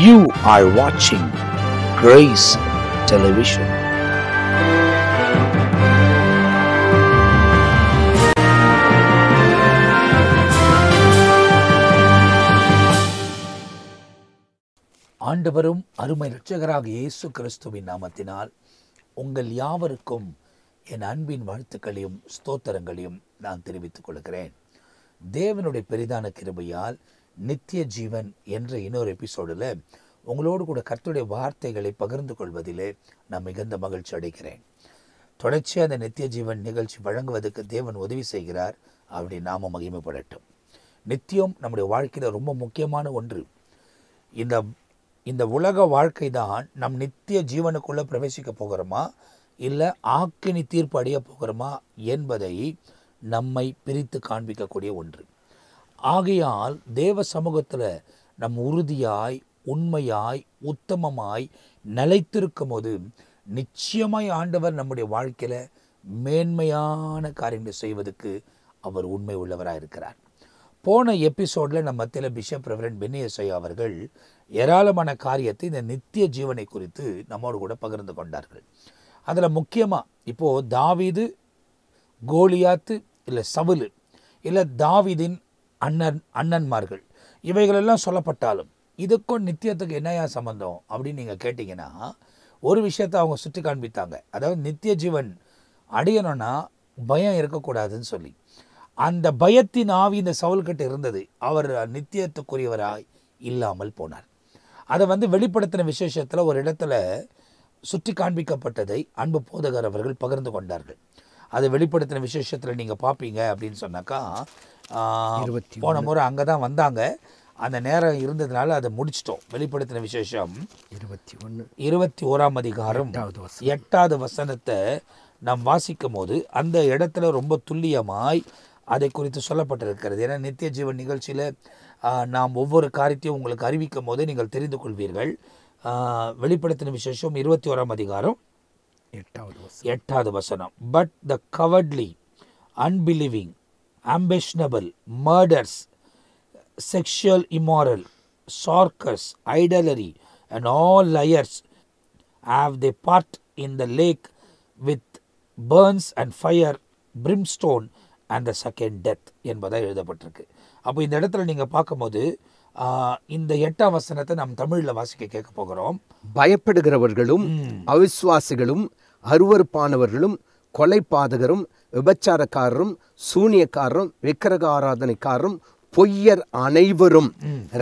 You are watching Grace Television. ஆண்டவரும் அருமை இரட்சகராக இயேசு கிறிஸ்துவின் நாமத்தினால் உங்கள் யாவருக்கும் என் அன்பின் வாழ்த்துக்களையும் ஸ்தோத்திரங்களையும் நான் தெரிவித்துக் கொள்கிறேன். தேவனுடைய பெரிதான கிருபையால் நித்திய ஜீவன் என்ற இன்னொரு எபிசோடில் உங்களோடு கூட கர்த்தருடைய வார்த்தைகளை பகிர்ந்து கொள்வதிலே நான் மிகுந்த மகிழ்ச்சி அடைகிறேன். தொடர்ச்சியாக அந்த நித்திய ஜீவன் நிகழ்ச்சி வழங்குவதற்கு தேவன் உதவி செய்கிறார். அப்படி நாம மகிமைப்படட்டும். நித்தியம் நம்முடைய வாழ்க்கையில் ரொம்ப முக்கியமான ஒன்று. இந்த உலக வாழ்க்கை தான் நம் நித்திய ஜீவனுக்குள்ளே பிரவேசிக்க போகிறோமா இல்லை ஆக்கினி தீர்ப்பு அடைய போகிறோமா என்பதை நம்மை பிரித்து காண்பிக்கக்கூடிய ஒன்று. ஆகையால் தேவ சமூகத்தில் நம் உறுதியாய் உண்மையாய் உத்தமமாய் நிலைத்திருக்கும் போது நிச்சயமாய் ஆண்டவர் நம்முடைய வாழ்க்கையில் மேன்மையான காரியங்களை செய்வதற்கு அவர் உண்மை உள்ளவராக இருக்கிறார். போன எபிசோடில் நம்ம மத்தியில் பிஷப் ரெவரண்ட் பென்னி எசையா அவர்கள் ஏராளமான காரியத்தை இந்த நித்திய ஜீவனை குறித்து நம்மோடு கூட பகிர்ந்து கொண்டார்கள். அதில் முக்கியமாக இப்போது தாவீது, கோலியாத்து, இல்லை சவுல், இல்லை தாவீதின் அண்ணன்மார்கள் இவைகளெல்லாம் சொல்லப்பட்டாலும் இதுக்கும் நித்தியத்துக்கு என்னையா சம்பந்தம் அப்படின்னு நீங்கள் கேட்டிங்கன்னா ஒரு விஷயத்தை அவங்க சுட்டி காண்பித்தாங்க. அதாவது நித்திய ஜீவன் அடையணும்னா பயம் இருக்கக்கூடாதுன்னு சொல்லி, அந்த பயத்தின் ஆவி இந்த சவுல்கிட்ட இருந்தது. அவர் நித்தியத்துக்குரியவராய் இல்லாமல் போனார். அதை வெளிப்படுத்தின விசேஷத்தில் ஒரு இடத்துல சுட்டி காண்பிக்கப்பட்டதை அன்பு போதகர் அவர்கள் பகிர்ந்து கொண்டார்கள். அதை வெளிப்படுத்தின விசேஷத்தில் நீங்கள் பார்ப்பீங்க அப்படின்னு சொன்னாக்கா, போன முறை அங்கே தான் வந்தாங்க. அந்த நேரம் இருந்ததுனால அதை முடிச்சிட்டோம். வெளிப்படுத்தின விசேஷம் 21ஆம் அதிகாரம் 8வது வசனத்தை நாம் வாசிக்கும் போது அந்த இடத்துல ரொம்ப துல்லியமாய் அதை குறித்து சொல்லப்பட்டிருக்கிறது. ஏன்னா நித்திய ஜீவன் நிகழ்ச்சியில் நாம் ஒவ்வொரு காரியத்தையும் உங்களுக்கு அறிவிக்கும் போது நீங்கள் தெரிந்து கொள்வீர்கள். வெளிப்படுத்தின விசேஷம் 21ஆம் அதிகாரம் 8வது வசனம். But the covertly, unbelieving, ambushnable, murders, sexual immoral, sorcerers, idolatry, and all liars have they part in the lake with burns and fire, brimstone and the second death என்பதாக எழுதப்பட்டிருக்கு. அப்போ இந்த இடத்துல நீங்கள் பார்க்கும்போது இந்த 8ஆம் வசனத்தை நாம் தமிழில் வாசிக்க கேட்க போகிறோம். பயப்படுகிறவர்களும் அவிசுவாசிகளும் அருவருப்பானவர்களும் கொலைபாதகரும் விபச்சாரக்காரரும் சூனியக்காரரும் விக்கிரக ஆராதனைக்காரரும் பொய்யர் அனைவரும்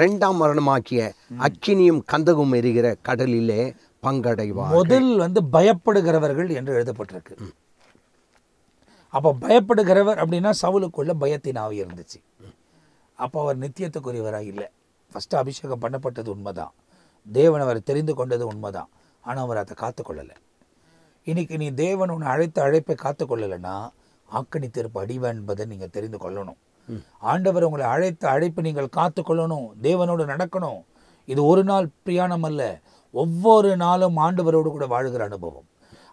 2ஆம் மரணமாக்கிய அக்கினியும் கந்தகும் எரிகிற கடலிலே பங்கடைவார். முதல் பயப்படுகிறவர்கள் என்று எழுதப்பட்டிருக்கு. அப்போ பயப்படுகிறவர் அப்படின்னா சவுலுக்குள்ள பயத்தின் ஆவி இருந்துச்சு. அப்போ அவர் நித்தியத்துக்குரியவராக இல்லை. ஃபஸ்ட்டு அபிஷேகம் பண்ணப்பட்டது உண்மைதான், தேவன் அவர் தெரிந்து கொண்டது உண்மைதான். ஆனால் அவர் அதை காத்துக்கொள்ளலை. இன்னைக்கு நீ தேவன் உன்னை அழைத்த அழைப்பை காத்துக்கொள்ளலைன்னா ஆக்கினி தீர்ப்பு அடிவேன் என்பதை நீங்கள் தெரிந்து கொள்ளணும். ஆண்டவர் உங்களை அழைத்த அழைப்பை நீங்கள் காத்துக்கொள்ளணும், தேவனோடு நடக்கணும். இது ஒரு நாள் பிரயாணம் அல்ல, ஒவ்வொரு நாளும் ஆண்டவரோடு கூட வாழுகிற அனுபவம்.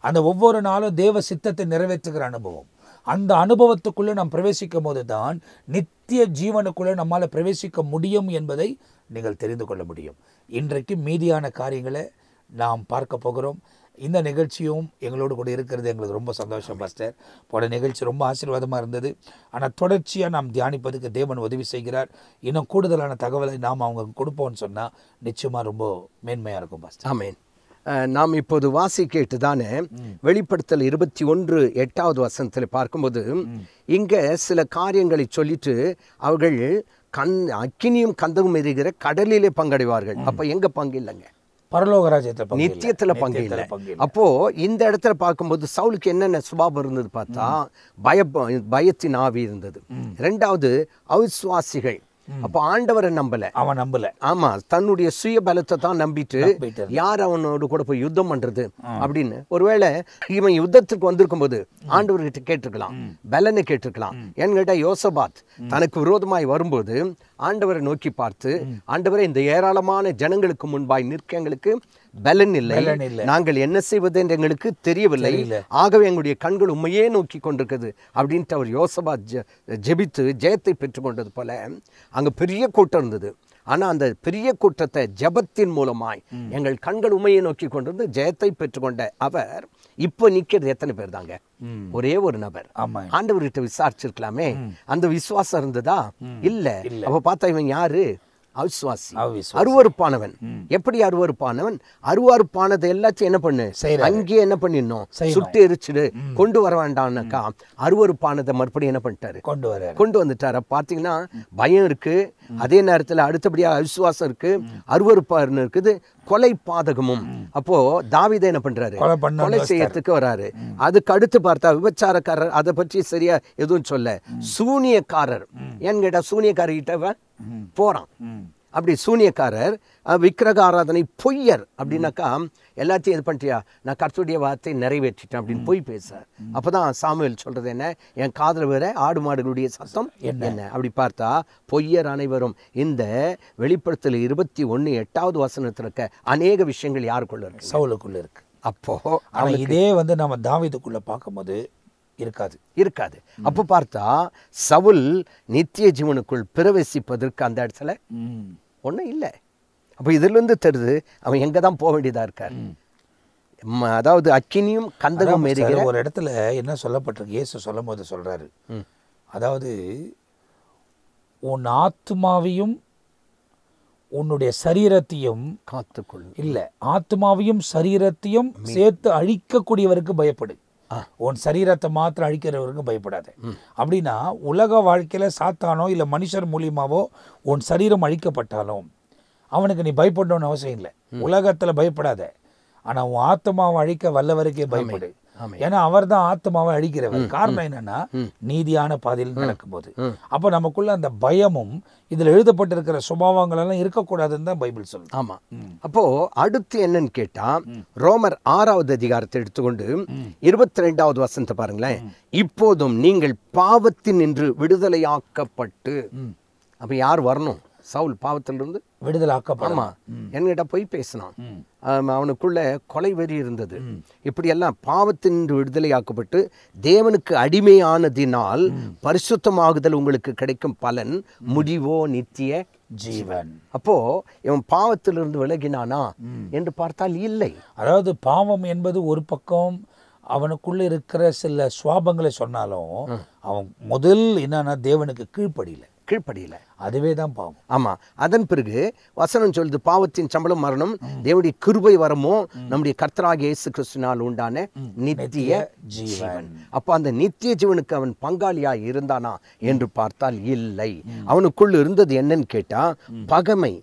அந்த ஒவ்வொரு நாளும் தேவ சித்தத்தை நிறைவேற்றுகிற அனுபவம். அந்த அனுபவத்துக்குள்ளே நாம் பிரவேசிக்கும் போது தான் நித்திய ஜீவனுக்குள்ளே நம்மால் பிரவேசிக்க முடியும் என்பதை நீங்கள் தெரிந்து கொள்ள முடியும். இன்றைக்கு மீதியான காரியங்களை நாம் பார்க்க போகிறோம். இந்த நிகழ்ச்சியும் எங்களோடு கூட இருக்கிறது எங்களுக்கு ரொம்ப சந்தோஷம் பாஸ்டர். போன நிகழ்ச்சி ரொம்ப ஆசீர்வாதமாக இருந்தது. ஆனால் தொடர்ச்சியாக நாம் தியானிப்பதுக்கு தேவன் உதவி செய்கிறார். இன்னும் கூடுதலான தகவலை நாம் அவங்க கொடுப்போம்னு சொன்னால் நிச்சயமாக ரொம்ப மேன்மையாக இருக்கும் பாஸ்டர். ஆமேன். நாம் இப்போது வாசி கேட்டு தானே வெளிப்படுத்தல் 21:8வது வசனத்தில் பார்க்கும்போது இங்கே சில காரியங்களை சொல்லிட்டு அவர்கள் அக்கினியும் கந்தகும் எரிகிற கடலிலே பங்கடைவார்கள். அப்போ எங்கே பங்கு இல்லைங்க, பரலோக ராஜ்யத்தில் நித்தியத்தில் பங்கு இல்லை. அப்போ இந்த இடத்துல பார்க்கும்போது சவுலுக்கு என்னென்ன சுபாவம் இருந்தது பார்த்தா பயத்தின் ஆவி இருந்தது. 2வது அவிசுவாசிகள். அப்போ ஆண்டவரை அவன் நம்பல. ஆமா, தன்னுடைய சுய பலத்தை தான் நம்பிட்டு யார் அவனோடு கூட போய் யுத்தம் பண்றது அப்படின்னு. ஒருவேளை இவன் யுத்தத்துக்கு வந்திருக்கும் போது ஆண்டவர்கிட்ட கேட்டிருக்கலாம், பலனை கேட்டிருக்கலாம். ஏன்னு கேட்டா யோசபாத் தனக்கு விரோதமாய் வரும்போது ஆண்டவரை நோக்கி பார்த்து, ஆண்டவரை இந்த ஏராளமான ஜனங்களுக்கு முன்பாய் நிற்க எங்களுக்கு பலன் இல்லை, நாங்கள் என்ன செய்வது என்று எங்களுக்கு தெரியவில்லை, ஆகவே எங்களுடைய கண்கள் உண்மையே நோக்கி கொண்டிருக்கிறது அப்படின்ட்டு அவர் யோசபாத் ஜெபித்து ஜெயத்தை பெற்றுக்கொண்டது போல அங்கே பெரிய கூட்டம் இருந்தது. ஆனா அந்த பெரிய கூட்டத்தை ஜெபத்தின் மூலமாய் எங்கள் கண்கள் உமையை நோக்கி கொண்டிருந்து ஜெயத்தை பெற்றுக்கொண்ட அவர் இப்போ நிக்கிறது எத்தனை பேர் தாங்க? ஒரே ஒரு நபர். ஆண்டவர்கிட்ட விசாரிச்சிருக்கலாமே, அந்த விசுவாசம் இருந்ததா? இல்ல. அப்ப பார்த்தா இவன் யாரு? அவிசுவாசி, அருவருப்பானவன். எப்படி அருவருப்பானவன்? அருவருப்பானதை எல்லாத்தையும் என்ன பண்ணு, அங்கேயே என்ன பண்ணிடணும், சுட்டு எரிச்சுடு, கொண்டு வர வேண்டாம்னாக்கா அருவருப்பானதை மறுபடியும் என்ன பண்ணிட்டாரு, கொண்டு வந்துட்டாரு. பாத்தீங்கன்னா பயம் இருக்கு, அதே நேரத்துல அடுத்தபடியா அவிசுவாசம் இருக்கு, அருவருப்பாருன்னு இருக்குது, கொலை பாதகமும். அப்போ தாவீதை என்ன பண்றாரு, கொலை செய்யறதுக்கு வராரு. அதுக்கு அடுத்து பார்த்தா விபச்சாரக்காரர், அதை பற்றி சரியா எதுவும் சொல்ல. சூனியக்காரர், ஏன்னு கேட்டா சூனியக்காரர்கிட்ட போறான். அப்படி சூனியக்காரர், விக்கிரக ஆராதனை, பொய்யர். அப்படின்னாக்கா எல்லாத்தையும் இது பண்ணிட்டியா, நான் கர்த்தருடைய வார்த்தை நிறைவேற்றிட்டேன் அப்படின்னு போய் பேசுறார். அப்பதான் சாமுவேல் சொல்றது என்ன, என் காதுல வேற ஆடு மாடுகளுடைய சத்தம் என்ன. அப்படி பார்த்தா பொய்யர் அனைவரும் இந்த வெளிப்படுத்தல் 21:8 வசனத்துல இருக்க அநேக விஷயங்கள் யாருக்குள்ள இருக்கு? சவுலுக்குள்ள இருக்கு. அப்போ இதே நம்ம தாவீதுக்குள்ள பார்க்கும்போது இருக்காது. அப்ப பார்த்தா சவுல் நித்திய ஜீவனுக்குள் பிரவேசிப்பதற்கு அந்த இடத்துல ஒண்ணும் இல்லை. அப்ப இதுல இருந்து தெரியுது அவன் எங்கதான் போக வேண்டியதா இருக்காரு. அதாவது அக்கினியும் கந்தகம் எரிகிற ஒரு இடத்துல என்ன சொல்லப்பட்டிருக்கு, இயேசு சொல்லும் போது சொல்றாரு, அதாவது உன் ஆத்மாவையும் உன்னுடைய சரீரத்தையும் காத்துக்கொள். இல்ல, ஆத்மாவையும் சரீரத்தையும் சேர்த்து அழிக்கக்கூடியவருக்கு பயப்படு, உன் சரீரத்தை மாத்திரம் அழிக்கிறவருக்கு பயப்படாது. அப்படின்னா உலக வாழ்க்கையில சாத்தானோ இல்ல மனுஷர் மூலியமாவோ உன் சரீரம் அழிக்கப்பட்டாலும் அவனுக்கு நீ பயப்படணும்னு அவசியம் இல்லை. உலகத்துல பயப்படாத, ஆனா உன் ஆத்மாவை அழிக்க வல்லவருக்கே பயப்படு. ஏன்னா அவர் தான் ஆத்மாவை அழிக்கிறவர். காரணம் என்னன்னா நீதியான பாதையில் நடக்கும்போது. அப்ப நமக்குள்ள அந்த பயமும் இதுல எழுதப்பட்டிருக்கிற சுபாவங்கள் எல்லாம் இருக்கக்கூடாதுன்னு தான் பைபிள் சொல்லுது. ஆமா. அப்போ அடுத்து என்னன்னு கேட்டா ரோமர் 6வது அதிகாரத்தை எடுத்துக்கொண்டு 22வது வசனத்தை பாருங்களேன். இப்போதும் நீங்கள் பாவத்தின் நின்று விடுதலையாக்கப்பட்டு. அப்ப யார் வரணும்? சவுல் பாவத்திலிருந்து விடுதலை ஆக்கப்படமா என்கிட்ட போய் பேசினான். அவனுக்குள்ள கொலை வெறி இருந்தது. இப்படி எல்லாம் பாவத்தினின்று விடுதலையாக்கப்பட்டு தேவனுக்கு அடிமையானதினால் பரிசுத்தமாகுதல் உங்களுக்கு கிடைக்கும் பலன் முடிவோ நித்திய ஜீவன். அப்போ இவன் பாவத்திலிருந்து விலகினானா என்று பார்த்தால் இல்லை. அதாவது பாவம் என்பது ஒரு பக்கம் அவனுக்குள்ள இருக்கிற சில சுவாபங்களை சொன்னாலும் அவன் முதல் என்னன்னா தேவனுக்கு கீழ்ப்படியில. அதுவே தான் பாவம். ஆமா. அதன் பிறகு வசனம் சொல்லுது, பாவத்தின் சம்பளம் மரணம், தேவனுடைய கிருபை வரமோ நம்முடைய கர்த்தராகிய இயேசு கிறிஸ்துவினால் உண்டான நித்திய ஜீவன். அப்ப அந்த நித்திய ஜீவனுக்கு அவன் பங்காளியா இருந்தானா என்று பார்த்தால் இல்லை. அவனுக்குள்ள இருந்தது என்னன்னு கேட்டா பகைமை.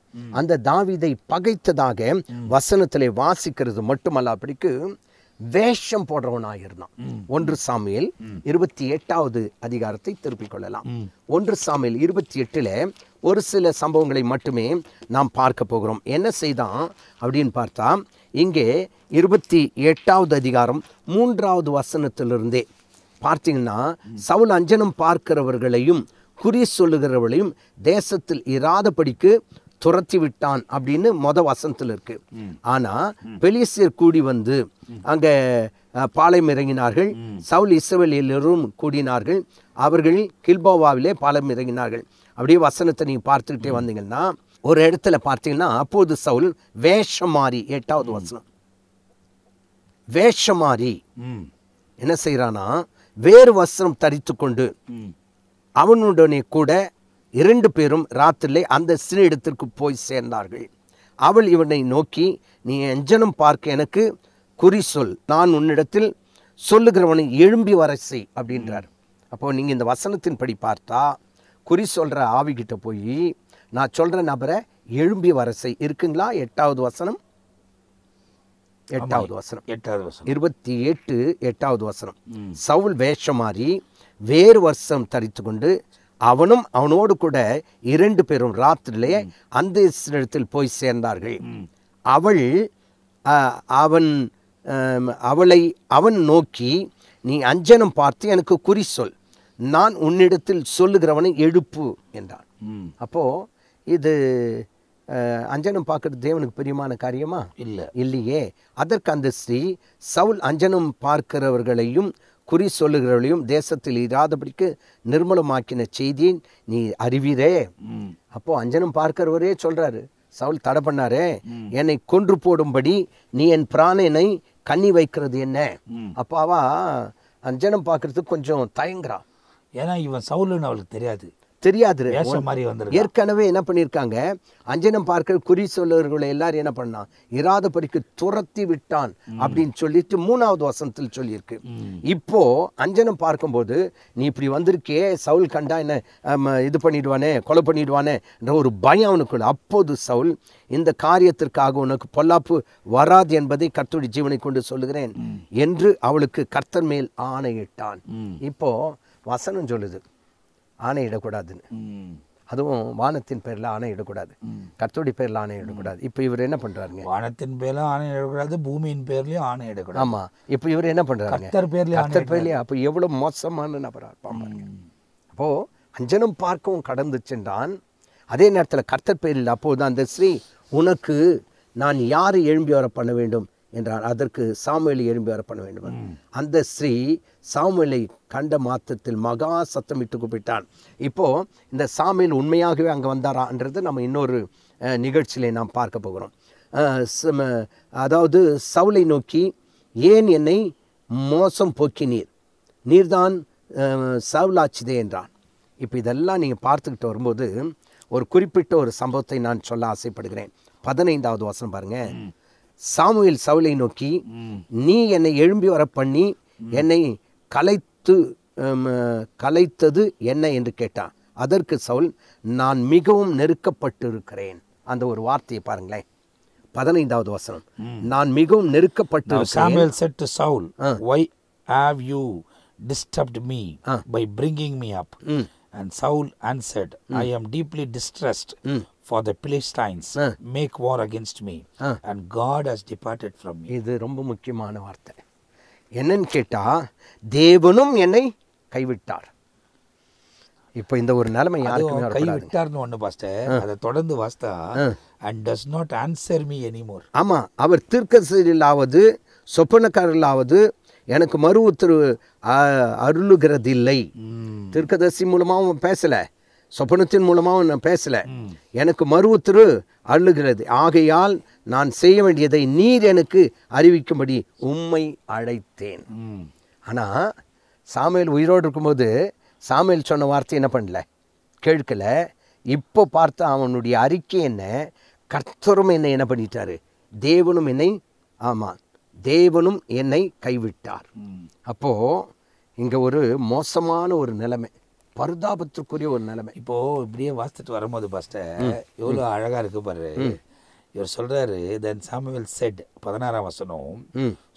அந்த தாவீதை பகைத்ததாக வசனத்திலே வாசிக்கிறது மட்டுமல்ல, அப்படிக்கு வேஷம் போடுறவனாயிருந்தான். 1 சாமுவேல் 28வது அதிகாரத்தை திருப்பிக் கொள்ளலாம். 1 சாமுவேல் 28ல ஒரு சில சம்பவங்களை மட்டுமே நாம் பார்க்க போகிறோம். என்ன செய்தான் அப்படின்னு பார்த்தா இங்கே 28வது அதிகாரம் 3வது வசனத்திலிருந்தே பார்த்தீங்கன்னா சவுல் அஞ்சனம் பார்க்கிறவர்களையும் குறி சொல்லுகிறவர்களையும் தேசத்தில் இராதபடிக்கு துரத்தி விட்டான் அப்படின்னு வசனத்தில் இருக்கு. ஆனா பெலிஸ்தர் கூடி வந்து அங்க பாளையம் இறங்கினார்கள். சவுல் இஸ்ரவேலியரும் கூடினார்கள். அவர்கள் கில்போவாவிலே பாளையம் இறங்கினார்கள். அப்படியே வசனத்தை நீங்க பார்த்துக்கிட்டே வந்தீங்கன்னா ஒரு இடத்துல பார்த்தீங்கன்னா அப்போது சவுல் வேஷம் மாறி 8வது வசனம் வேஷம் மாறி என்ன செய்யறானா வேறு வஸ்திரம் தரித்து கொண்டு அவனுடனே கூட 2 பேரும் ராத்திரிலே அந்த சிறு இடத்திற்கு போய் சேர்ந்தார்கள். அவள் இவனை நோக்கி, நீ அஞ்சனம் பார்க்க எனக்கு குறி சொல், நான் உன்னிடத்தில் சொல்லுகிறவனை எழும்பி வர செய் அப்படின்றார். அப்போ நீங்க இந்த வசனத்தின் படி பார்த்தா குறி சொல்ற ஆவிகிட்ட போய் நான் சொல்ற நபரை எழும்பி வர செய் இருக்குங்களா? 8வது வசனம் 28 8வது வசனம். சவுல் வேஷமாறி வேறு வஸ்திரம் தரித்து கொண்டு அவனும் அவனோடு கூட 2 பேரும் ராத்திரிலே அந்த இடத்தில் போய் சேர்ந்தார்கள். அவன் நோக்கி, நீ அஞ்சனம் பார்த்து எனக்கு குறி சொல், நான் உன்னிடத்தில் சொல்லுகிறவனை எழுப்பு என்றான். அப்போ இது அஞ்சனம் பார்க்கறது தேவனுக்கு பிரியமான காரியமா? இல்லையே. அதற்கு அந்த ஸ்ரீ சவுல் அஞ்சனம் பார்க்கிறவர்களையும் குறி சொல்லுகிறவளையும் தேசத்தில் இராதபடிக்கு நிர்மூலமாக்கின செய்தியை நீ அறிவீரே. அப்போ அஞ்சனம் பார்க்கிறவரே சொல்றாரு, சவுல் தடை பண்ணாரே, என்னை கொன்று போடும்படி நீ என் பிராணனை கண்ணி வைக்கிறது என்ன? அப்பாவா அஞ்சனம் பார்க்கறதுக்கு கொஞ்சம் தயங்குறா. ஏன்னா இவன் சவுலுன்னு அவளுக்கு தெரியாது. ஏற்கனவே என்ன பண்ணியிருக்காங்க, அஞ்சனம் பார்க்கிற குறி சொல்லுவர்களை எல்லாரும் என்ன பண்ணான், இராதபடிக்கு துரத்தி விட்டான் அப்படின்னு சொல்லிட்டு 3வது வசனத்தில் சொல்லியிருக்கு. இப்போ அஞ்சனம் பார்க்கும்போது நீ இப்படி வந்திருக்கே, சவுல் கண்டா என்ன இது பண்ணிடுவானே, கொலை பண்ணிடுவானே என்ற ஒரு பயம் அவனுக்குள்ள. அப்போது சவுல், இந்த காரியத்திற்காக உனக்கு பொல்லாப்பு வராது என்பதை கர்த்தருடைய ஜீவனை கொண்டு சொல்லுகிறேன் என்று அவளுக்கு கர்த்தர் மேல் ஆணையிட்டான். இப்போ வசனம் சொல்லுது ஆணையிடக்கூடாதுன்னு. அதுவும் வானத்தின் பேர்ல ஆணையிடக்கூடாது, கர்த்தருடைய பேர்ல ஆணையிடக்கூடாது. இப்போ இவர் என்ன பண்றாருங்க, வானத்தின் பேர்ல ஆணையிடக்கூடாது, பூமியின் பேர்லயும் ஆணையிடக்கூடாது. ஆமா, இப்போ இவர் என்ன பண்றாரு, கர்த்தர் பேர்லயே. அப்போ எவ்வளவு மோசமான நபரா இருப்பாங்க. அப்போ அஞ்சனம் பார்க்கவும் கடந்து சென்றான், அதே நேரத்தில் கர்த்தர் பேரில். அப்போது அந்த ஸ்ரீ, உனக்கு நான் யாரை எழும்பி வர பண்ண வேண்டும் என்றார். அதற்கு சாமுவேலை எழும்பி வர பண்ண வேண்டும். அந்த ஸ்ரீ சாமுவேலை கண்ட மாத்திரத்தில் மகா சத்தமிட்டு கூப்பிட்டான். இப்போ இந்த சாமுவேல் உண்மையாகவே அங்கே வந்தாரான்றது நம்ம இன்னொரு நிகழ்ச்சியிலே நாம் பார்க்க போகிறோம். அதாவது சவுலை நோக்கி, ஏன் என்னை மோசம் போக்கினீர், நீர்தான் சவுலாச்சிதே என்றான். இப்போ இதெல்லாம் நீங்கள் பார்த்துக்கிட்டு வரும்போது ஒரு குறிப்பிட்ட ஒரு சம்பவத்தை நான் சொல்ல ஆசைப்படுகிறேன். 15வது வசனம் பாருங்க. சாமுவேல் சவுலை நோக்கி, நீ என்னை எழும்பி வர பண்ணி என்னை கலைத்தது என்ன என்று கேட்டான். அதற்கு சவுல், நான் மிகவும் நெருக்கப்பட்டு இருக்கிறேன். அந்த ஒரு வார்த்தையை பாருங்களேன், 15வது வசனம், நான் மிகவும் நெருக்கப்பட்டு இருக்கிறேன். Samuel said to Saul, why have you disturbed me by bringing me up? And Saul answered, I am deeply distressed, for the Philistines make war against me, and God has departed from me. இது ரொம்ப முக்கியமான வார்த்தை. என்னன்னு கேட்டா, தேவனும் என்னை கைவிட்டார். இப்போ இந்த ஒரு நிலைமை யாருக்குமே கைவிட்டார்னு ஒண்ணு பாஸ்டர், அதை தொடர்ந்து வாஸ்தா, and does not answer me anymore. ஆமா, அவர் தீர்க்கதரிசியிலாவது சொப்பனக்காரர்களாவது எனக்கு மறு உத்தரவு அருளுகிறதில்லை. தீர்க்கதரிசி மூலமாகவும் பேசல, சொப்பனத்தின் மூலமாகவும் நான் பேசல, எனக்கு மறு உத்தரவு அருளுகிறது. ஆகையால் நான் செய்ய வேண்டியதை நீர் எனக்கு அறிவிக்கும்படி உம்மை அழைத்தேன். ஆனா சாமுவேல் உயிரோடு இருக்கும்போது சாமுவேல் சொன்ன வார்த்தை என்ன பண்ணல, கேட்கல. இப்போ பார்த்தா அவனுடைய அறிக்கை என்ன, கர்த்தரும் என்னை என்ன பண்ணிட்டாரு, தேவனும் என்னை, ஆமா தேவனும் என்னை கைவிட்டார். அப்போ இங்க ஒரு மோசமான ஒரு நிலைமை, பரிதாபத்திற்குரிய ஒரு நிலைமை. இப்போ இப்படியே வாசித்துட்டு வரும்போது பாஸ்டர் எவ்வளவு அழகா இருக்கு பாரு. இவர் சொல்றாரு, then Samuel said, 16ஆம் வசனம்,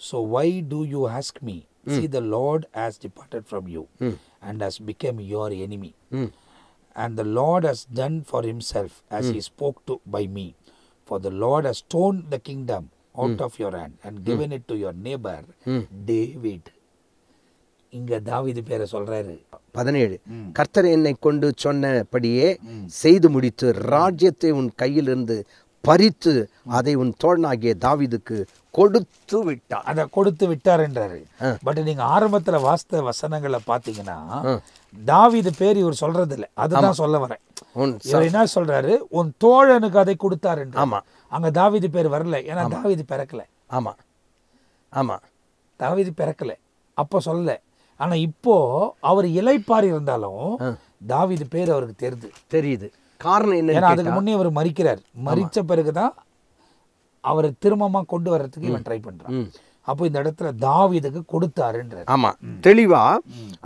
so why do you ask me? See, the Lord has departed from you and has become your enemy, and the Lord has done for himself as he spoke to by me, for the Lord has torn the kingdom out of your hand and given it to your neighbor David. இங்க தாவீது பேரை சொல்றாரு. 17, கர்த்தர் என்னை கொண்டு சொன்னபடியே செய்து முடித்து ராஜ்யத்தை உன் கையிலிருந்து பறித்து அதை உன் தோழனாகிய தாவீதுக்கு கொடுத்து விட்டார். அதை கொடுத்து விட்டார்ன்றாரு. பட் நீங்க ஆரம்பத்துல வாஸ்த வசனங்களை பாத்தீங்கன்னா தாவீது பேர் இவர் சொல்றது இல்லை. அதுதான் சொல்ல வரேன். இவர் என்ன சொல்றாரு, உன் தோழனுக்கு அதை கொடுத்தாரு. ஆமா, அங்க தாவீது பேர் வரல, ஏன்னா தாவீது பிறக்கல. ஆமா ஆமா, தாவீது பிறக்கல, அப்போ சொல்லல. ஆனா இப்போ அவர் இளைப்பாரி இருந்தாலும் தாவீது பேர் அவருக்கு தெரியுது. காரணம் என்ன, ஏன்னா அதுக்கு முன்னே அவர் மரிக்கிறார். மரிச்ச பிறகுதான் அவரை திரும்பமா கொண்டு வர்றதுக்கு இவன் ட்ரை பண்றான். அப்போ இந்த இடத்துல தாவீதுக்கு கொடுத்தாருன்ற. ஆமா, தெளிவா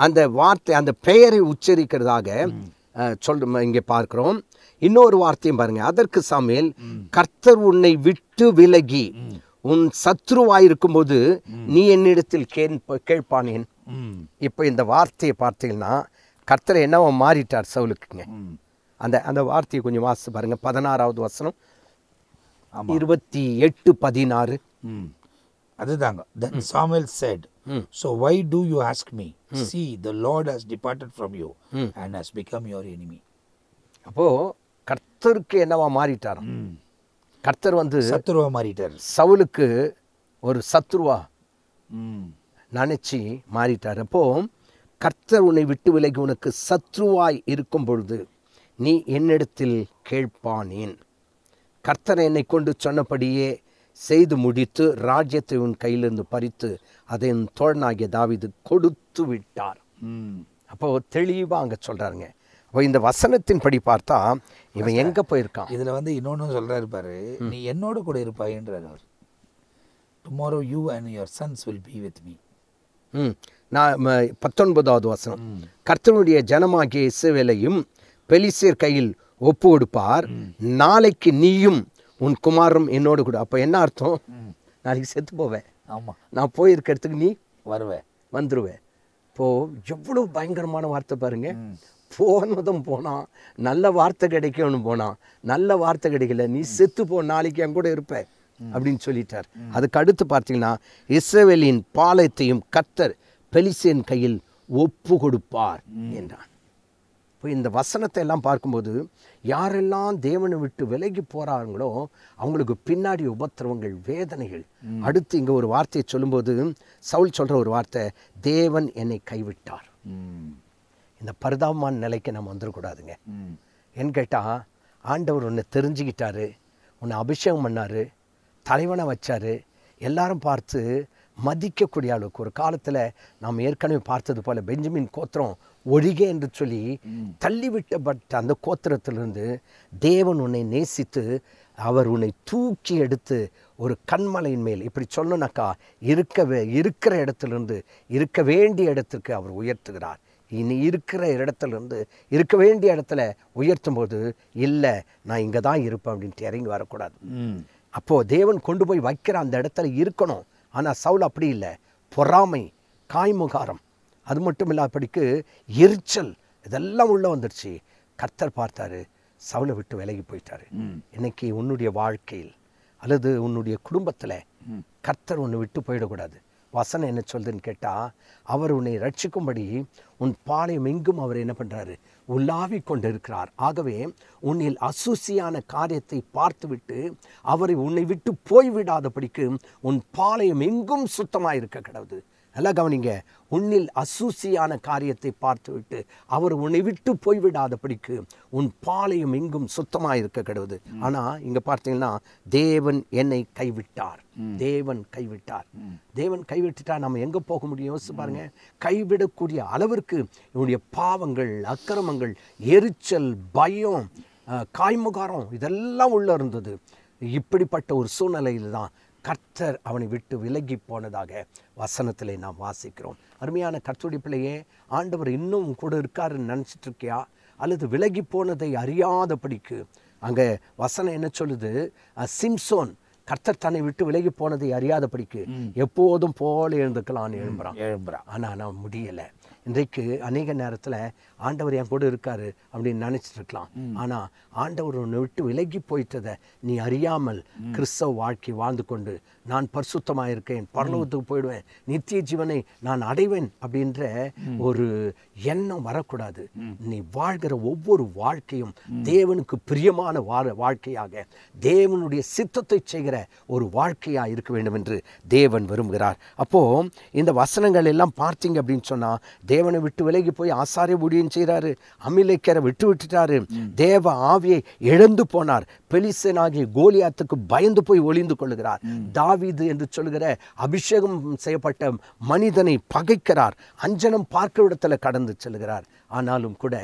அந்த வார்த்தை, அந்த பெயரை உச்சரிக்கிறதாக இங்கே பார்க்கிறோம். இன்னொரு வார்த்தையும் பாருங்க. அதற்கு சாமுவேல், கர்த்தர் உன்னை விட்டு விலகி உன் சத்ருவாயிருக்கும் போது நீ என்னிடத்தில் கேட்பானேன். இப்போ இந்த வார்த்தையை பார்த்தீங்கன்னா கர்த்தர் என்னவோ மாறிட்டார் சவுலுக்குங்க. அந்த வார்த்தையை கொஞ்சம் வாசித்து பாருங்க. 16வது வசனம், 28, 16. அதுதாங்க. Then Samuel said, so why do you ask me? See, the Lord has departed from you and has become your enemy. அப்போ கர்த்தருக்கு என்னவா மாறிட்டார். கர்த்தர் வந்து சத்ருவா மாறிட்டார். சவுலுக்கு ஒரு சத்ருவா நினச்சி மாறிட்டார். அப்போ கர்த்தர் உன்னை விட்டு விலகி உனக்கு சத்ருவாய் இருக்கும் பொழுது நீ என்னிடத்தில் கேட்பானேன். கர்த்தர் என்னை கொண்டு சொன்னபடியே செய்து முடித்து ராஜ்யத்தை உன் கையிலிருந்து பறித்து அதை என் தோழனாகிய தாவீது கொடுத்து விட்டார். அப்போ தெளிவாக அங்கே சொல்கிறாருங்க. அப்போ இந்த வசனத்தின் படி பார்த்தா இவன் எங்கே போயிருக்கான்? இதில் வந்து இன்னொன்று சொல்கிறாரு பாரு, நீ என்னோட கூட இருப்பாயின்றார் அவர். Tomorrow you and your sons will be with me. நான் 19வது வசனம், கர்த்தருடைய ஜனமாகிய இஸ்ரவேலையும் பெலிஸ்தர் கையில் ஒப்பு கொடுப்பார், நாளைக்கு நீயும் உன் குமாரும் என்னோடு கூட. அப்போ என்ன அர்த்தம்? நாளைக்கு செத்து போவேன். ஆமாம், நான் போயிருக்க இடத்துக்கு நீ வருவேன், வந்துடுவேன். இப்போது எவ்வளோ பயங்கரமான வார்த்தை பாருங்க. போனதும் போனான், நல்ல வார்த்தை கிடைக்கும்னு போனான், நல்ல வார்த்தை கிடைக்கல, நீ செத்து போ, நாளைக்கு என் கூட இருப்ப அப்படின்னு சொல்லிட்டார். அதுக்கு அடுத்து பார்த்தீங்கன்னா இஸ்ரவேலின் பாளையத்தையும் கர்த்தர் பெலிஸ்தரின் கையில் ஒப்பு கொடுப்பார் என்றான். இப்போ இந்த வசனத்தை எல்லாம் பார்க்கும்போது யாரெல்லாம் தேவனை விட்டு விலகி போகிறாங்களோ அவங்களுக்கு பின்னாடி உபத்திரவங்கள், வேதனைகள். அடுத்து இங்கே ஒரு வார்த்தையை சொல்லும்போது சவுல் சொல்கிற ஒரு வார்த்தை, தேவன் என்னை கைவிட்டார். இந்த பரிதாபமான நிலைக்கு நம்ம வந்துடக்கூடாதுங்க. ஏன்னு கேட்டால் ஆண்டவர் உன்னை தெரிஞ்சுக்கிட்டாரு, உன்னை அபிஷேகம் பண்ணார், தலைவனை வச்சார், எல்லாரும் பார்த்து மதிக்கக்கூடிய அளவுக்கு. ஒரு காலத்தில் நாம் ஏற்கனவே பார்த்தது போல் பெஞ்சமின் கோத்திரம் ஒழிகே என்று சொல்லி தள்ளிவிட்டப்பட்ட அந்த கோத்திரத்திலிருந்து தேவன் உன்னை நேசித்து அவர் உன்னை தூக்கி எடுத்து ஒரு கண்மலையின் மேல், இப்படி சொல்லணுனாக்கா இருக்கிற இடத்துலேருந்து இருக்க வேண்டிய இடத்துக்கு அவர் உயர்த்துகிறார். இனி இருக்கிற இடத்துலேருந்து இருக்க வேண்டிய இடத்துல உயர்த்தும் போது, இல்லை நான் இங்கே தான் இருப்பேன் அப்படின்ட்டு இறங்கி வரக்கூடாது. அப்போது தேவன் கொண்டு போய் வைக்கிற அந்த இடத்துல இருக்கணும். ஆனால் சவுல் அப்படி இல்லை. பொறாமை, காய்முகாரம், அது மட்டும் இல்லாதபடிக்கு எரிச்சல், இதெல்லாம் உள்ளே வந்துடுச்சு. கர்த்தர் பார்த்தாரு, சவுலை விட்டு விலகி போயிட்டாரு. இன்னைக்கு உன்னுடைய வாழ்க்கையில் அல்லது உன்னுடைய குடும்பத்தில் கர்த்தர் உன்னை விட்டு போயிடக்கூடாது. வசனம் என்ன சொல்லுதுன்னு கேட்டால், அவர் உன்னை ரட்சிக்கும்படி உன் பாளையம் எங்கும் அவர் என்ன பண்ணுறாரு, உலாவி கொண்டு இருக்கிறார். ஆகவே உன்னில் அசூசியான காரியத்தை பார்த்துவிட்டு அவரை உன்னை விட்டு போய்விடாதபடிக்கு உன் பாளையம் எங்கும் சுத்தமாக இருக்க கிடவுது. நல்லா கவனிங்க, உன்னில் அசூசியான காரியத்தை பார்த்துவிட்டு அவர் உன்னை விட்டு போய்விடாதபடிக்கு உன் பாளையம் எங்கும் சுத்தமாக இருக்க கிடவுது. ஆனால் இங்கே பார்த்தீங்கன்னா தேவன் என்னை கைவிட்டார், தேவன் கைவிட்டார். தேவன் கைவிட்டுட்டால் நம்ம எங்கே போக முடியும்? யோசிச்சு பாருங்க. கைவிடக்கூடிய அளவிற்கு இவனுடைய பாவங்கள், அக்கிரமங்கள், எரிச்சல், பயம், காய்முகாரம் இதெல்லாம் உள்ள இருந்தது. இப்படிப்பட்ட ஒரு சூழ்நிலையில் தான் கர்த்தர் அவனை விட்டு விலகி போனதாக வசனத்தில் நாம் வாசிக்கிறோம். அருமையான கர்த்தருடைய பிள்ளையே, ஆண்டவர் இன்னும் கூட இருக்காருன்னு நினச்சிட்டு இருக்கியா? அல்லது விலகி போனதை அறியாதபடிக்கு அங்கே வசனம் என்ன சொல்லுது? சிம்சோன் கர்த்தர் தன்னை விட்டு விலகி போனதை அறியாதபடிக்கு எப்போதும் போல எழுந்துக்கலான்னு எழும்புறான். ஆனால் நான் முடியலை. இன்றைக்கு அநேக நேரத்தில் ஆண்டவர் என் கூட இருக்காரு அப்படின்னு நினச்சிட்டு இருக்கலாம். ஆனால் ஆண்டவர் உன்னை விட்டு விலகி போயிட்டதை நீ அறியாமல் கிறிஸ்தவ வாழ்க்கை வாழ்ந்து கொண்டு நான் பரிசுத்தமாக இருக்கேன், பரலோகத்துக்கு போயிடுவேன், நித்திய ஜீவனை நான் அடைவேன் அப்படின்ற ஒரு எண்ணம் வரக்கூடாது. நீ வாழ்கிற ஒவ்வொரு வாழ்க்கையும் தேவனுக்கு பிரியமான வாழ்க்கையாக, தேவனுடைய சித்தத்தை செய்கிற ஒரு வாழ்க்கையாக இருக்க வேண்டும் என்று தேவன் விரும்புகிறார். அப்போது இந்த வசனங்கள் எல்லாம் பார்த்தீங்க அப்படின்னு சொன்னால், தேவனை விட்டு விலகி போய் ஆசாரிய ஊழியம் செய்கிறாரு, அமிலேக்கரை விட்டுட்டாரு, தேவ ஆவியை இழந்து போனார், பெலிஸ்தனாகிய கோலியாத்துக்கு பயந்து போய் ஒளிந்து கொள்ளுகிறார், தாவீது என்று சொல்லுகிற அபிஷேகம் செய்யப்பட்ட மனிதனை பகைக்கிறார், அஞ்சனம் பார்க்கிற இடத்துல கடந்து செல்கிறார். ஆனாலும் கூட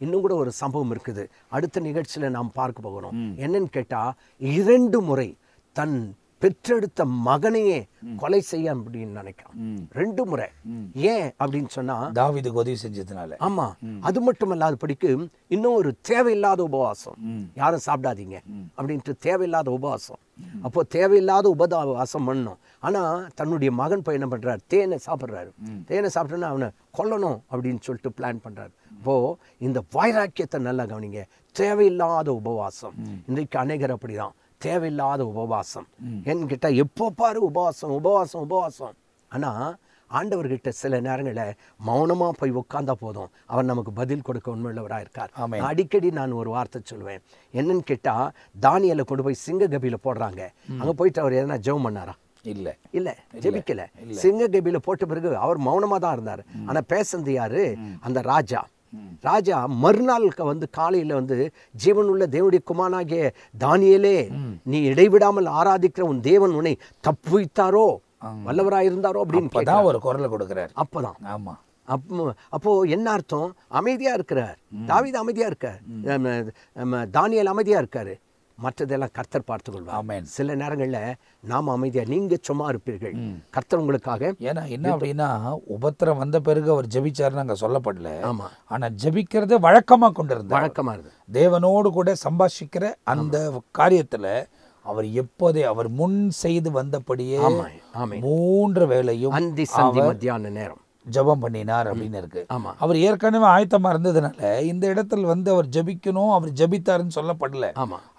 இன்னும் கூட ஒரு சம்பவம் இருக்குது, அடுத்த நிகழ்ச்சியில் நாம் பார்க்க போகிறோம். என்னன்னு கேட்டால், 2 முறை தன் பெற்றெடுத்த மகனையே கொலை செய்ய அப்படின்னு நினைக்கிறான். 2 முறை. ஏன் அப்படின்னு சொன்னா, தாவீதுக்கு உதவி செஞ்சதுனால. ஆமா, அது மட்டும் இல்லாதபடிக்கு இன்னும் ஒரு தேவையில்லாத உபவாசம், யாரும் சாப்பிடாதீங்க அப்படின்ட்டு தேவையில்லாத உபவாசம். அப்போ தேவையில்லாத உபவாசம் பண்ணணும். ஆனா தன்னுடைய மகன் போய் என்ன பண்றாரு, தேனை சாப்பிட்றாரு. தேனை சாப்பிட்டோன்னா அவனை கொல்லணும் அப்படின்னு சொல்லிட்டு பிளான் பண்றாரு. அப்போ இந்த வைராக்கியத்தை நல்லா கவனிங்க. தேவையில்லாத உபவாசம். இன்றைக்கு அநேகர் அப்படிதான், தேவையில்லாத உபவாசம். என்கிட்ட எப்போ பாரு உபவாசம் உபவாசம் உபவாசம். ஆனால் ஆண்டவர்கிட்ட சில நேரங்களில் மௌனமாக போய் உட்கார்ந்தா போதும், அவர் நமக்கு பதில் கொடுக்க உண்மையுள்ளவராக இருக்கார். அடிக்கடி நான் ஒரு வார்த்தை சொல்லுவேன். என்னன்னு கேட்டால், தானியலை கொண்டு போய் சிங்க கபியில் போடுறாங்க. அங்கே போயிட்டு அவர் எதனா ஜெபம் பண்ணாரா? இல்லை இல்ல ஜெபிக்கல. சிங்க கபில போட்ட பிறகு அவர் மௌனமா தான் இருந்தார். ஆனா பேசுனது யாரு? அந்த ராஜா. ராஜா மறுநாள் வந்து காலையில வந்து ஜீவனுள்ள தேவனுடைய குமாரனாகிய தானியேலே, நீ இடைவிடாமல் ஆராதிக்கிற உன் தேவன் உன்னை தப்புவித்தாரோ, வல்லவராயிருந்தாரோ அப்படின்னு ஒரு குரலை கொடுக்கிறார். அப்பதான். ஆமா. அப்போ என்ன அர்த்தம்? அமைதியா இருக்கிறார். தாவீது அமைதியா இருக்கார், தானியேல் அமைதியா இருக்காரு. மற்றதெல்லாம் கர்த்தர் பார்த்துக் கொள்வார். சில நேரங்கள்ல நாம அமைதியா, நீங்க சும்மா இருப்பீர்கள், கர்த்தர் உங்களுக்காக. ஏன்னா என்ன அப்படின்னா, உபத்திரம் வந்த பிறகு அவர் ஜெபிச்சாருன்னு அங்க சொல்லப்படல. ஆமா. ஆனா ஜெபிக்கிறத வழக்கமா கொண்டிருந்தார். வழக்கமா இருக்கு. தேவனோடு கூட சம்பாஷிக்கிற அந்த காரியத்துல அவர் எப்போதே அவர் முன் செய்து வந்தபடியே 3 வேளையும் அந்தி சந்தி மத்தியான நேரம் ஜெபம் பண்ணினார் அப்படின்னு இருக்கு. அவர் ஏற்கனவே ஆயத்தமா இருந்ததுனால இந்த இடத்துல வந்து அவர் ஜெபிக்கணும், அவர் ஜெபித்தாருன்னு சொல்லப்படல.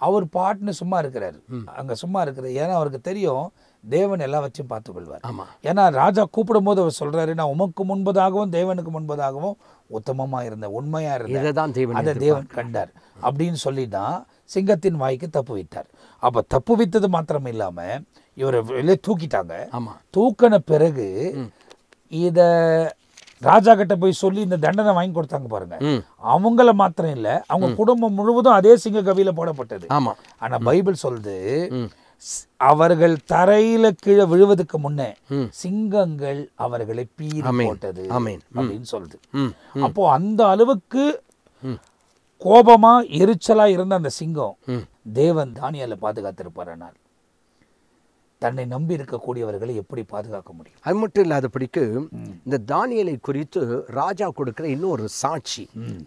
அவர் பாட்டுன்னு சும்மா இருக்கிறாரு, அங்க சும்மா இருக்கிறார். ஏன்னா அவருக்கு தெரியும் தேவன் எல்லாவற்றையும் பார்த்துக் கொள்வார். ஏன்னா ராஜா கூப்பிடும் போது அவர் சொல்றாரு, நான் உமக்கு முன்பதாகவும் தேவனுக்கு முன்பதாகவும் உத்தமமா இருந்த, உண்மையா இருந்த, அதை தேவன் கண்டார் அப்படின்னு சொல்லிதான் சிங்கத்தின் வாய்க்கு தப்பு வைத்தார். அப்ப தப்பு வைத்தது மாத்திரம் இல்லாம இவரை வெளியே தூக்கிட்டாங்க. தூக்கின பிறகு இத ராஜா கிட்ட போய் சொல்லி இந்த தண்டனை வாங்கி கொடுத்தாங்க பாருங்க. அவங்கள மாத்திரம் இல்ல, அவங்க குடும்பம் முழுவதும் அதே சிங்க கவியில போடப்பட்டது. ஆனா பைபிள் சொல்லுது, அவர்கள் தரையில கீழே விழுவதுக்கு முன்னே சிங்கங்கள் அவர்களை பீறி போட்டது அப்படின்னு சொல்லுது. அப்போ அந்த அளவுக்கு கோபமா எரிச்சலா இருந்த அந்த சிங்கம் தேவன் தானியேலை பாதுகாத்திருப்பார். தன்னை நம்பி இருக்கக்கூடியவர்களை எப்படி பாதுகாக்க முடியும்? அது மட்டும் இல்லாதபடிக்கு இந்த தானியேலை குறித்து ராஜா கொடுக்கிற இன்னொரு சாட்சி.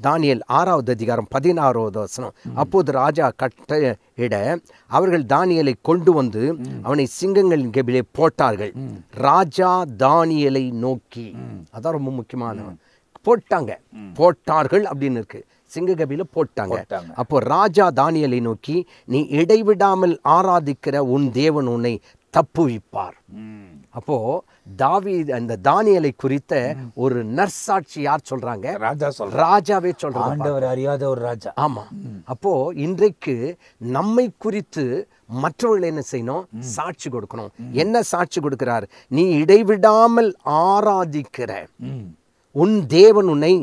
தானியேல் 6வது அதிகாரம் 16வது வசனம். அப்போது ராஜா கட்டளையிட அவர்கள் தானியேலை கொண்டு வந்து அவனை சிங்கங்களின் கெபிலே போட்டார்கள். ராஜா தானியேலை நோக்கி, அதான் ரொம்ப முக்கியமான, போட்டார்கள் அப்படின்னு இருக்கு, சிங்க கபில போட்டாங்க. அப்போ ராஜா தானியேலை நோக்கி, நீ இடைவிடாமல் ஆராதிக்கிற உன் தேவன் உன்னை தப்புவிப்பார். அப்போ அந்த தானியேலை குறித்த ஒரு நற்சாட்சி யார் சொல்றாங்க? ராஜாவே சொல்றாங்க. ஆண்டவர் அறியாத ஒரு ராஜா. ஆமா. அப்போ இன்றைக்கு நம்மை குறித்து மற்றவர்கள் என்ன செய்யணும்? சாட்சி கொடுக்கணும். என்ன சாட்சி கொடுக்கிறார்? நீ இடைவிடாமல் ஆராதிக்கிற உன் தேவன் உன்னை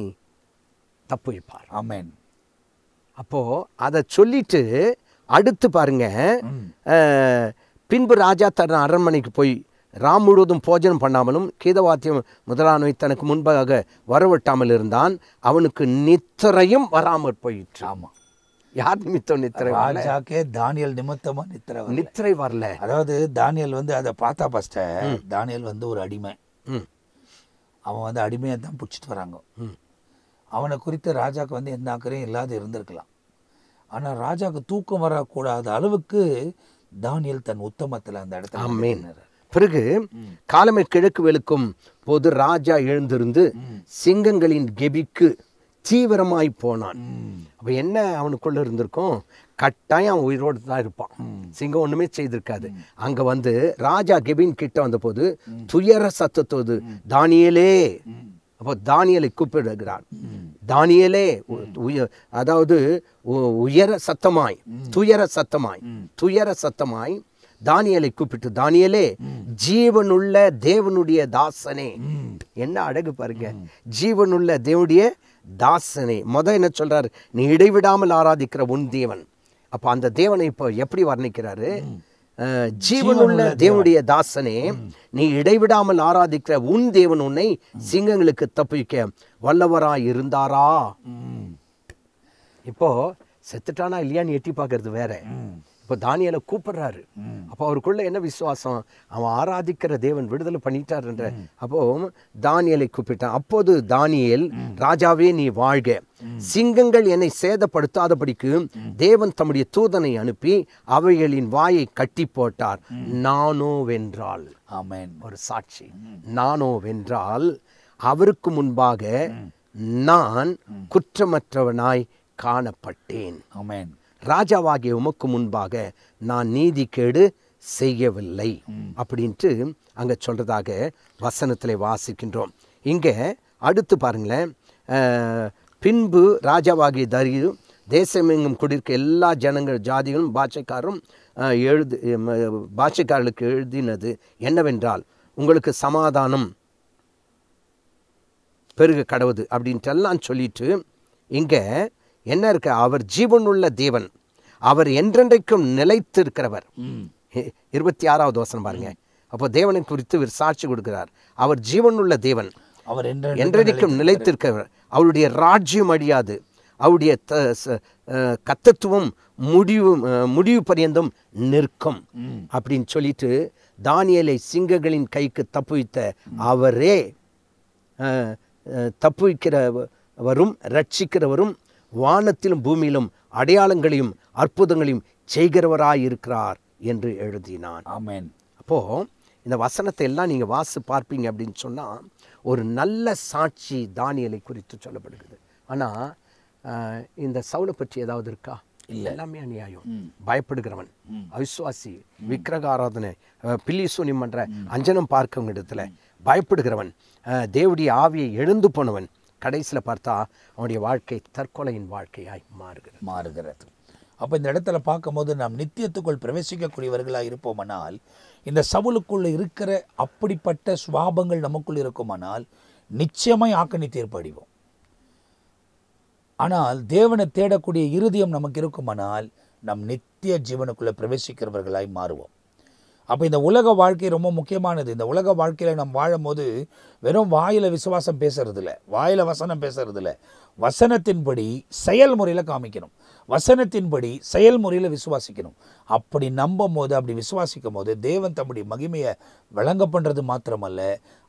தப்புவிப்பார். ஆமென். அப்போ அதை சொல்லிட்டு அடுத்து பாருங்க, பின்பு ராஜா தன் அரண்மனைக்கு போய் ராம் முழுவதும் போஜனம் பண்ணாமலும் கீதவாத்தியம் முதலானவை தனக்கு முன்பாக வரவிட்டாமல் இருந்தான். அவனுக்கு நித்திரையும் வராமல் போயிற்று. ஆமா. யார் நிமித்தம் நித்திரை? ராஜாக்கே தானியேல் நிமித்தமா நித்திரை வரல. அதாவது தானியேல் வந்து அதை பார்த்தா ஃபர்ஸ்ட், தானியேல் வந்து ஒரு அடிமை. அவன் வந்து அடிமையை தான் பிடிச்சிட்டு வராங்க. அவனை குறித்து ராஜாக்கு வந்து எந்த அக்கறையும் இல்லாத இருந்திருக்கலாம். ஆனா ராஜாக்கு தூக்கம் வரக்கூடாத அளவுக்கு தானியேல் தன் உத்தமத்துல அந்த இடத்துல. பிறகு காலமே கிழக்கு வெளுக்கும் போது ராஜா எழுந்திருந்து சிங்கங்களின் கெபிக்கு தீவிரமாய் போனான். அப்ப என்ன அவனுக்குள்ள இருந்திருக்கும்? கட்டாயம் அவன் உயிரோடு தான் இருப்பான். சிங்கம் ஒண்ணுமே செய்திருக்காது. அங்க வந்து ராஜா கெபின் கிட்ட வந்த போது துயர சத்தத்தோடு தானியேலே, அப்போ தானியேலை கூப்பிடுகிறார். தானியேலே, அதாவது உயர சத்தமாய், துயர சத்தமாய் தானியேலை கூப்பிட்டு, தானியேலே ஜீவனுள்ள தேவனுடைய தாசனே. என்ன அழகு பாருங்க, ஜீவனுள்ள தேவனுடைய தாசனே. என்ன சொல்றாரு? நீ இடைவிடாமல் ஆராதிக்கிற உன் தேவன். அப்ப அந்த தேவனை இப்போ எப்படி வர்ணிக்கிறாரு? ஜீவனுள்ள தேவனுடைய தாசனே, நீ இடைவிடாமல் ஆராதிக்கிற உன் தேவன் உன்னை சிங்கங்களுக்கு தப்பிக்க வல்லவராய் இருந்தாரா? இப்போ செத்துட்டானா இல்லையான்னு எட்டி பார்க்கறது வேற. இப்போ தானியேலை கூப்பிடுறாரு. அப்போ அவருக்குள்ள என்ன விசுவாசம்? அவன் ஆராதிக்கிற தேவன் விடுதலை பண்ணிட்டாருன்ற. அப்போ தானியேலை கூப்பிட்டான். அப்போது தானியேல், ராஜாவே நீ வாழ்க, சிங்கங்கள் என்னை சேதப்படுத்தாதபடிக்கு தேவன் தம்முடைய தூதனை அனுப்பி அவைகளின் வாயை கட்டி போட்டார். நானோ வென்றால், ஒரு சாட்சி, நானோ வென்றால் அவருக்கு முன்பாக நான் குற்றமற்றவனாய் காணப்பட்டேன். ராஜாவாகிய உமக்கு முன்பாக நான் நீதி கேடு செய்யவில்லை அப்படின்ட்டு அங்க சொல்றதாக வசனத்திலே வாசிக்கின்றோம். இங்க அடுத்து பாருங்களேன், பின்பு ராஜாவாகிய தரியு தேசமெங்கும் குடியிருக்க எல்லா ஜனங்கள், ஜாதிகளும், பாஷைக்காரும் பாஷைக்காரர்களுக்கு எழுதினது என்னவென்றால், உங்களுக்கு சமாதானம் பெருக கடவுது அப்படின்ட்டு எல்லாம் சொல்லிட்டு இங்கே என்ன இருக்க, அவர் ஜீவனுள்ள தேவன், அவர் என்றென்றைக்கும் நிலைத்திருக்கிறவர். 26வது வசனம் பாருங்க. அப்போ தேவனை குறித்து இவர் சாட்சி கொடுக்கிறார். அவர் ஜீவனுள்ள தேவன், அவர் என்றென்றைக்கும் நிலைத்திருக்கிறவர், அவருடைய ராஜ்யம் அழியாது, அவருடைய கர்த்தத்துவம் முடிவு பரியந்தம் நிற்கும் அப்படின்னு சொல்லிட்டு தானியேலை சிங்கங்களின் கைக்கு தப்புவித்த அவரே தப்புவிக்கிறவரும் ரட்சிக்கிறவரும் வானத்திலும் பூமியிலும் அடையாளங்களையும் அற்புதங்களையும் செய்கிறவராயிருக்கிறார் என்று எழுதினான். ஆமென். அப்போது இந்த வசனத்தை எல்லாம் நீங்கள் வாசி பார்ப்பீங்க அப்படின்னு சொன்னால் ஒரு நல்ல சாட்சி தானியேலை குறித்து சொல்லப்படுகிறது. ஆனால் இந்த சவுலை பற்றி ஏதாவது இருக்கா? இல்லை. எல்லாமே அநியாயம், பயப்படுகிறவன், அவிசுவாசி, விக்கிரக ஆராதனை, பில்லி சூனியம் பண்ற, அஞ்சனம் பார்க்கவங்க இடத்துல பயப்படுகிறவன், தேவனுடைய ஆவியை எழுந்து போனவன், கடைசியில் பார்த்தா அவனுடைய வாழ்க்கை தற்கொலையின் வாழ்க்கையாய் மாறுகிறது. அப்போ இந்த இடத்துல பார்க்கும்போது நாம் நித்தியத்துக்குள் பிரவேசிக்கக்கூடியவர்களாக இருப்போமானால், இந்த சவுலுக்குள்ள இருக்கிற அப்படிப்பட்ட சுவாபங்கள் நமக்குள் இருக்குமானால் நிச்சயமாய் ஆக்கணி தீர்ப்படிவோம். ஆனால் தேவனை தேடக்கூடிய இருதயம் நமக்கு இருக்குமானால் நம் நித்திய ஜீவனுக்குள்ளே பிரவேசிக்கிறவர்களாய் மாறுவோம். அப்போ இந்த உலக வாழ்க்கை ரொம்ப முக்கியமானது. இந்த உலக வாழ்க்கையில் நம்ம வாழும் போது வெறும் வாயில் விசுவாசம் பேசுறதில்ல, வாயில் வசனம் பேசுறதில்ல, வசனத்தின்படி செயல்முறையில் காமிக்கணும், வசனத்தின்படி செயல்முறையில் விசுவாசிக்கணும். அப்படி நம்பும் போது, அப்படி விசுவாசிக்கும் போது தேவன் தம்முடைய மகிமையை வழங்க பண்ணுறது மாத்திரமல்ல,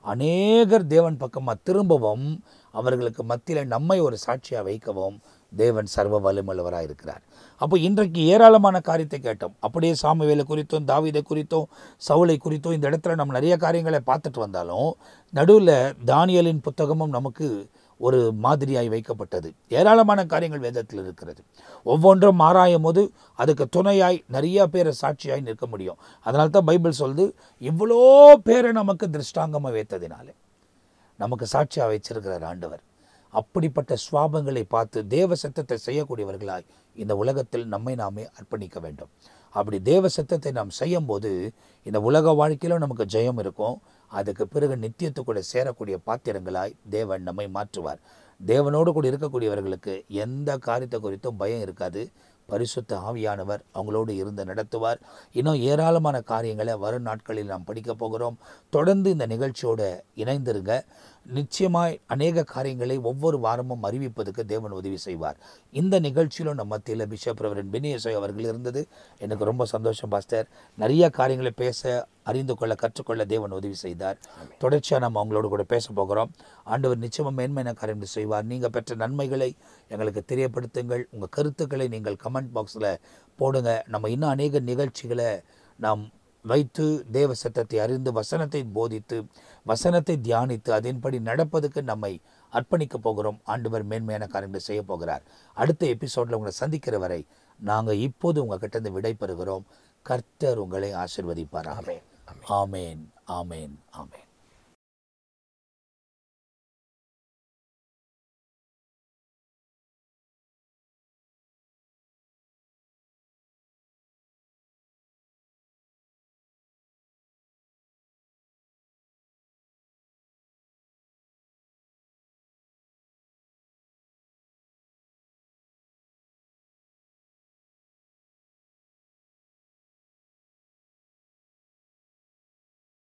அநேகர் தேவன் பக்கமாக திரும்பவும் அவர்களுக்கு மத்தியில் நம்மை ஒரு சாட்சியாக வைக்கவும் தேவன் சர்வ வல்லமையுள்ளவராக இருக்கிறார். அப்போ இன்றைக்கு ஏராளமான காரியத்தை கேட்டோம். அப்படியே சாமுவேலை குறித்தும் தாவீதை குறித்தும் சவுலை குறித்தும் இந்த இடத்துல நம்ம நிறைய காரியங்களை பார்த்துட்டு வந்தாலும் நடுவில் தானியேலின் புத்தகமும் நமக்கு ஒரு மாதிரியாய் வைக்கப்பட்டது. ஏராளமான காரியங்கள் வேதத்தில் இருக்கிறது. ஒவ்வொன்றும் ஆராயும் போது அதுக்கு துணையாய் நிறைய பேரை சாட்சியாய் நிற்க முடியும். அதனால தான் பைபிள் சொல்லுது, இவ்வளோ பேரை நமக்கு திருஷ்டாங்கமாக வைத்ததினாலே நமக்கு சாட்சியாக வச்சிருக்கிறார் ஆண்டவர். அப்படிப்பட்ட சுவாபங்களை பார்த்து தேவ சத்தத்தை செய்யக்கூடியவர்களாய் இந்த உலகத்தில் நம்மை நாமே அர்ப்பணிக்க வேண்டும். அப்படி தேவ சத்தத்தை நாம் செய்யும் போது இந்த உலக வாழ்க்கையிலும் நமக்கு ஜெயம் இருக்கும். அதுக்கு பிறகு நித்தியத்துக்கூட சேரக்கூடிய பாத்திரங்களாய் தேவன் நம்மை மாற்றுவார். தேவனோடு கூட இருக்கக்கூடியவர்களுக்கு எந்த காரியத்தை குறித்தும் பயம் இருக்காது. பரிசுத்த ஆவியானவர் அவங்களோடு இருந்து நடத்துவார். இன்னும் ஏராளமான காரியங்களை வரும் நாட்களில் நாம் படிக்க போகிறோம். தொடர்ந்து இந்த நிகழ்ச்சியோடு இணைந்திருங்க. நிச்சயமாய் அநேக காரியங்களை ஒவ்வொரு வாரமும் அறிவிப்பதற்கு தேவன் உதவி செய்வார். இந்த நிகழ்ச்சியிலும் நம்ம மத்தியில் பிஷப் ரெவரண்ட் பெனியேசை அவர்கள் இருந்தது எனக்கு ரொம்ப சந்தோஷம் பாஸ்டர். நிறைய காரியங்களை பேச, அறிந்து கொள்ள, கற்றுக்கொள்ள தேவன் உதவி செய்தார். தொடர்ச்சியாக நம்ம அவங்களோடு கூட பேச போகிறோம். ஆண்டவர் நிச்சயமாக மேன்மையான காரியங்கள் செய்வார். நீங்கள் பெற்ற நன்மைகளை எங்களுக்கு தெரியப்படுத்துங்கள். உங்கள் கருத்துக்களை நீங்கள் கமெண்ட் பாக்ஸில் போடுங்க. நம்ம இன்னும் அநேக நிகழ்ச்சிகளை நாம் வைத்து தேவ சத்தத்தை அறிந்து வசனத்தை போதித்து வசனத்தை தியானித்து அதன்படி நடப்பதுக்கு நம்மை அர்ப்பணிக்க போகிறோம். ஆண்டவர் மேன்மையான காரியங்களை செய்ய போகிறார். அடுத்த எபிசோடில் உங்களை சந்திக்கிற வரை நாங்கள் இப்போது உங்கள் கிட்ட இருந்து விடை பெறுகிறோம். கர்த்தர் உங்களை ஆசீர்வதிப்பார். ஆமென், ஆமென், ஆமென், ஆமென்.